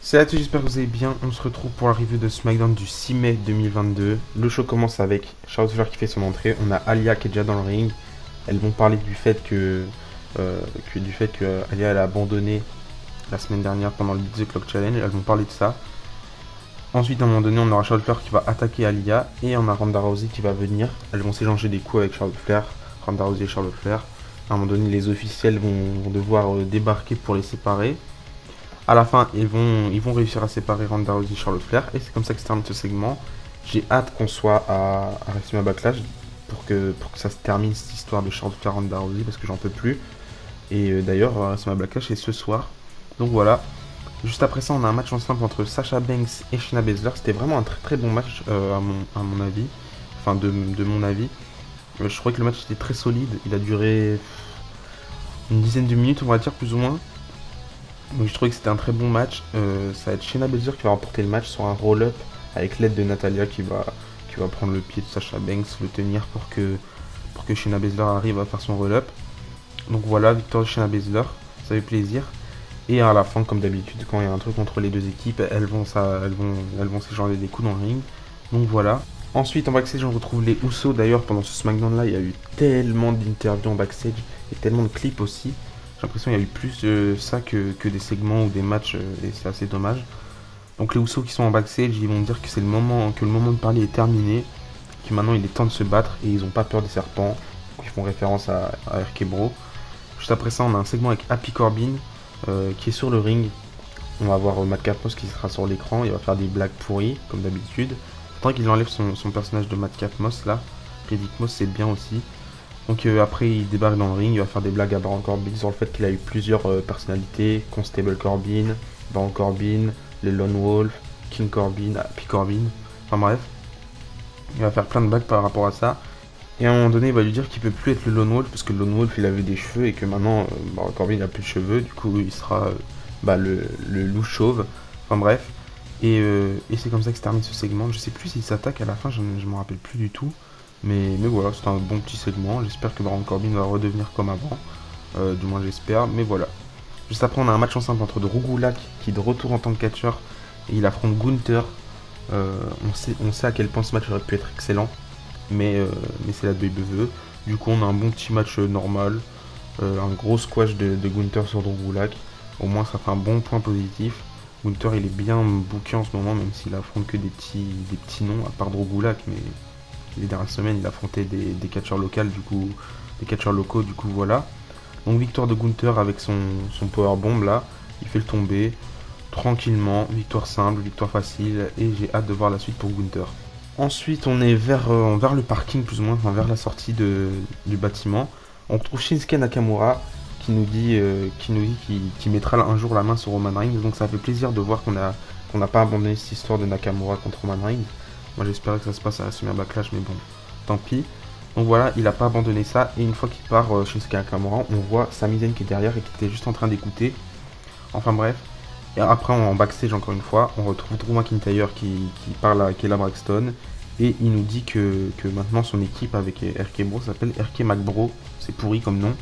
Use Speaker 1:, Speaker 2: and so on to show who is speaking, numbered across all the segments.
Speaker 1: Salut à tous, j'espère que vous allez bien. On se retrouve pour la review de SmackDown du 6 mai 2022. Le show commence avec Charlotte Flair qui fait son entrée. On a Alia qui est déjà dans le ring. Elles vont parler du fait que Alia elle a abandonné la semaine dernière pendant le Beat the Clock Challenge. Elles vont parler de ça. Ensuite, à un moment donné, on aura Charlotte Flair qui va attaquer Alia et on a Ronda Rousey qui va venir. Elles vont s'échanger des coups avec Charlotte Flair, Ronda Rousey et Charlotte Flair. À un moment donné, les officiels vont devoir débarquer pour les séparer. À la fin, ils vont réussir à séparer Ronda Rousey et Charlotte Flair. Et c'est comme ça que se termine ce segment. J'ai hâte qu'on soit à WrestleMania Backlash pour que ça se termine cette histoire de Charlotte Flair Ronda Rousey parce que j'en peux plus. Et d'ailleurs, WrestleMania Backlash est ce soir. Donc voilà. Juste après ça, on a un match en simple entre Sasha Banks et Shayna Baszler. C'était vraiment un très très bon match à mon avis. Enfin, de mon avis. Je trouvais que le match était très solide. Il a duré une dizaine de minutes, on va dire, plus ou moins. Donc je trouvais que c'était un très bon match. Ça va être Shayna Baszler qui va remporter le match sur un roll-up avec l'aide de Natalia qui va prendre le pied de Sasha Banks, le tenir pour que Shayna Baszler arrive à faire son roll-up. Donc voilà, victoire de Shayna Baszler, ça fait plaisir. Et à la fin, comme d'habitude, quand il y a un truc entre les deux équipes, elles vont s'échanger des coups dans le ring. Donc voilà. Ensuite, en backstage, on retrouve les Usos. D'ailleurs, pendant ce SmackDown-là, il y a eu tellement d'interviews en backstage et tellement de clips aussi. J'ai l'impression qu'il y a eu plus de ça que des segments ou des matchs, et c'est assez dommage. Donc les Usos qui sont en backstage, ils vont dire que le moment de parler est terminé, que maintenant il est temps de se battre et ils n'ont pas peur des serpents. Donc ils font référence à RK Bro. Juste après ça, on a un segment avec Happy Corbin qui est sur le ring. On va voir Madcap Moss qui sera sur l'écran. Il va faire des blagues pourries, comme d'habitude. Faudrait qu'il enlève son personnage de Madcap Moss là. Riddick Moss, c'est bien aussi. Donc après, il débarque dans le ring. Il va faire des blagues à Baron Corbin sur le fait qu'il a eu plusieurs personnalités. Constable Corbin, Baron Corbin, le Lone Wolf, King Corbin, Happy Corbin. Enfin bref. Il va faire plein de blagues par rapport à ça. Et à un moment donné, il va lui dire qu'il peut plus être le Lone Wolf parce que le Lone Wolf il avait des cheveux et que maintenant Baron Corbin il a plus de cheveux. Du coup, il sera le loup chauve. Enfin bref. Et c'est comme ça que se termine ce segment. Je sais plus s'il s'attaque à la fin, je me rappelle plus du tout. Mais voilà, c'est un bon petit segment. J'espère que Baron Corbin va redevenir comme avant. Du moins j'espère. Mais voilà. Juste après, on a un match en simple entre Drew Gulak qui est de retour en tant que catcheur. Et il affronte Gunther. On sait à quel point ce match aurait pu être excellent. Mais c'est la WWE. Du coup, on a un bon petit match normal. Un gros squash de Gunther sur Drew Gulak. Au moins, ça fait un bon point positif. Gunther, il est bien booké en ce moment, même s'il affronte que des petits noms, à part Drew Gulak. Mais les dernières semaines, il affrontait des catcheurs locaux, du coup, voilà. Donc, victoire de Gunther avec son powerbomb là. Il fait le tomber tranquillement. Victoire simple, victoire facile. Et j'ai hâte de voir la suite pour Gunther. Ensuite, on est vers le parking, plus ou moins, enfin, vers la sortie du bâtiment. On retrouve Shinsuke Nakamura qui mettra un jour la main sur Roman Reigns. Donc ça fait plaisir de voir qu'on n'a pas abandonné cette histoire de Nakamura contre Roman Reigns. Moi j'espérais que ça se passe à la Summer Backlash, mais bon, tant pis. Donc voilà, il n'a pas abandonné ça. Et une fois qu'il part, Shinsuke Nakamura, on voit Sami Zayn qui est derrière et qui était juste en train d'écouter. Enfin bref. Et après, en backstage, encore une fois, on retrouve Drew McIntyre qui parle à Kayla Braxton. Et il nous dit que maintenant son équipe avec RK Bro s'appelle RK McBro. C'est pourri comme nom.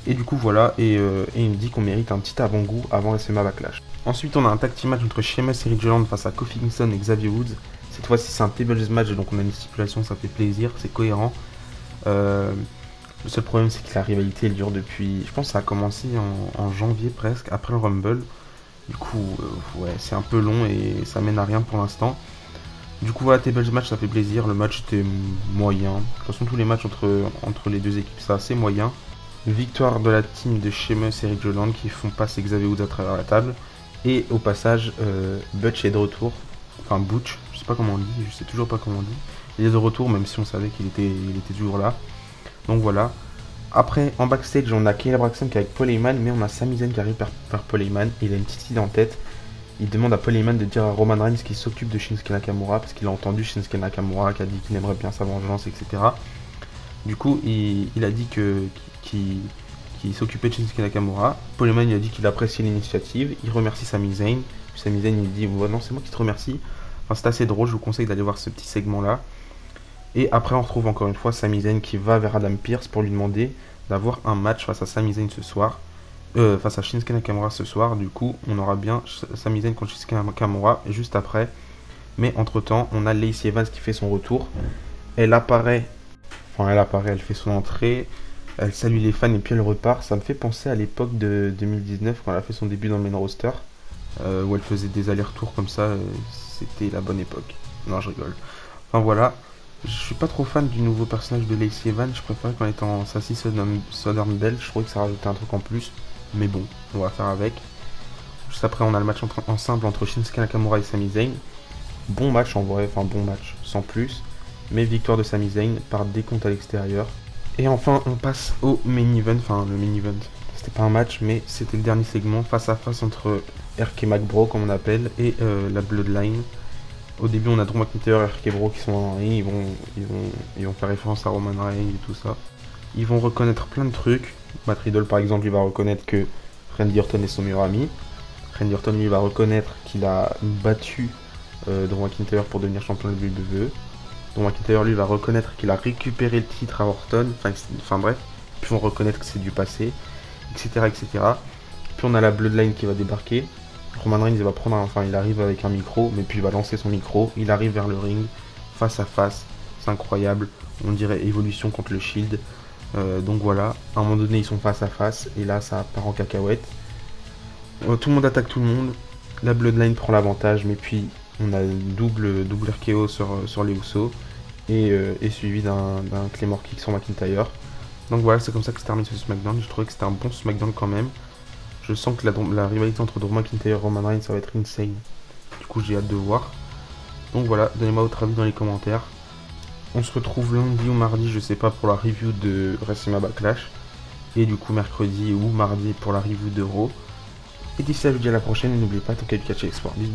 Speaker 1: Et du coup, voilà. Et il nous dit qu'on mérite un petit avant-goût avant SMA Backlash. Ensuite, on a un tag team match entre Sheamus et Ridge Holland face à Kofi Kingston et Xavier Woods. Cette fois-ci, c'est un tables match, donc on a une stipulation, ça fait plaisir, c'est cohérent. Le seul problème, c'est que la rivalité, elle dure depuis. Je pense que ça a commencé en janvier presque, après le Rumble. Du coup, ouais, c'est un peu long et ça mène à rien pour l'instant. Du coup, voilà, tables match, ça fait plaisir. Le match était moyen. De toute façon, tous les matchs entre les deux équipes, c'est assez moyen. Victoire de la team de Sheamus et Ridge Holland qui font passer Xavier Woods à travers la table. Et au passage, Butch est de retour. Enfin, Butch, je sais pas comment on dit, je sais toujours pas comment on dit. Il est de retour, même si on savait qu'il était toujours là. Donc voilà. Après, en backstage, on a Kayla Braxton qui est avec Paul Heyman, mais on a Sami Zayn qui arrive vers Paul Heyman. Il a une petite idée en tête. Il demande à Paul Heyman de dire à Roman Reigns qu'il s'occupe de Shinsuke Nakamura, parce qu'il a entendu Shinsuke Nakamura qui a dit qu'il aimerait bien sa vengeance, etc. Du coup, il a dit qu'il s'occupait de Shinsuke Nakamura. Paul Heyman il a dit qu'il appréciait l'initiative. Il remercie Sami Zayn. Puis Sami Zayn il dit oh, non, c'est moi qui te remercie. Enfin, c'est assez drôle, je vous conseille d'aller voir ce petit segment là. Et après, on retrouve encore une fois Sami Zayn qui va vers Adam Pearce pour lui demander d'avoir un match face à Sami Zayn ce soir. face à Shinsuke Nakamura ce soir. Du coup, on aura bien Sami Zayn contre Shinsuke Nakamura juste après. Mais entre temps, on a Lacey Evans qui fait son retour. Elle apparaît, elle fait son entrée. Elle salue les fans et puis elle repart. Ça me fait penser à l'époque de 2019 quand elle a fait son début dans le main roster. Où elle faisait des allers-retours comme ça. C'était la bonne époque. Non, je rigole. Enfin voilà. Je suis pas trop fan du nouveau personnage de Lacey Evans. Je préférais quand elle était en Sassy Southern Belle. Je trouvais que ça rajoutait un truc en plus. Mais bon, on va faire avec. Juste après, on a le match en simple entre Shinsuke Nakamura et Sami Zayn. Bon match en vrai, enfin bon match, sans plus. Mais victoire de Sami Zayn par décompte à l'extérieur. Et enfin, on passe au main event. Enfin, le main event, c'était pas un match, mais c'était le dernier segment face à face entre RK McBro, comme on appelle, et la Bloodline. Au début, on a Drew McIntyre et RK Bro qui sont en ring. Ils vont faire référence à Roman Reigns et tout ça. Ils vont reconnaître plein de trucs. Matt Riddle, par exemple, il va reconnaître que Randy Orton est son meilleur ami. Randy Orton, lui, va reconnaître qu'il a battu Drew McIntyre pour devenir champion de WWE. Drew McIntyre, lui, va reconnaître qu'il a récupéré le titre à Orton. Enfin bref. Puis on reconnaître que c'est du passé, etc., etc. Puis on a la Bloodline qui va débarquer. Roman Reigns, il arrive avec un micro, mais puis il va lancer son micro. Il arrive vers le ring, face à face. C'est incroyable. On dirait évolution contre le Shield. Donc voilà. À un moment donné, ils sont face à face. Et là, ça part en cacahuète. Tout le monde attaque tout le monde. La Bloodline prend l'avantage, mais puis on a le double RKO sur les Usos. Et suivi d'un Claymore Kick sur McIntyre. Donc voilà, c'est comme ça que se termine ce SmackDown. Je trouvais que c'était un bon SmackDown quand même. Je sens que la rivalité entre Drew McIntyre et Roman Reigns, ça va être insane. Du coup, j'ai hâte de voir. Donc voilà, donnez-moi votre avis dans les commentaires. On se retrouve lundi ou mardi, je sais pas, pour la review de WrestleMania Backlash. Et du coup, mercredi ou mardi pour la review de Raw. Et d'ici là, je vous dis à la prochaine. Et n'oubliez pas, tant qu'à catcher l'export. Bisous.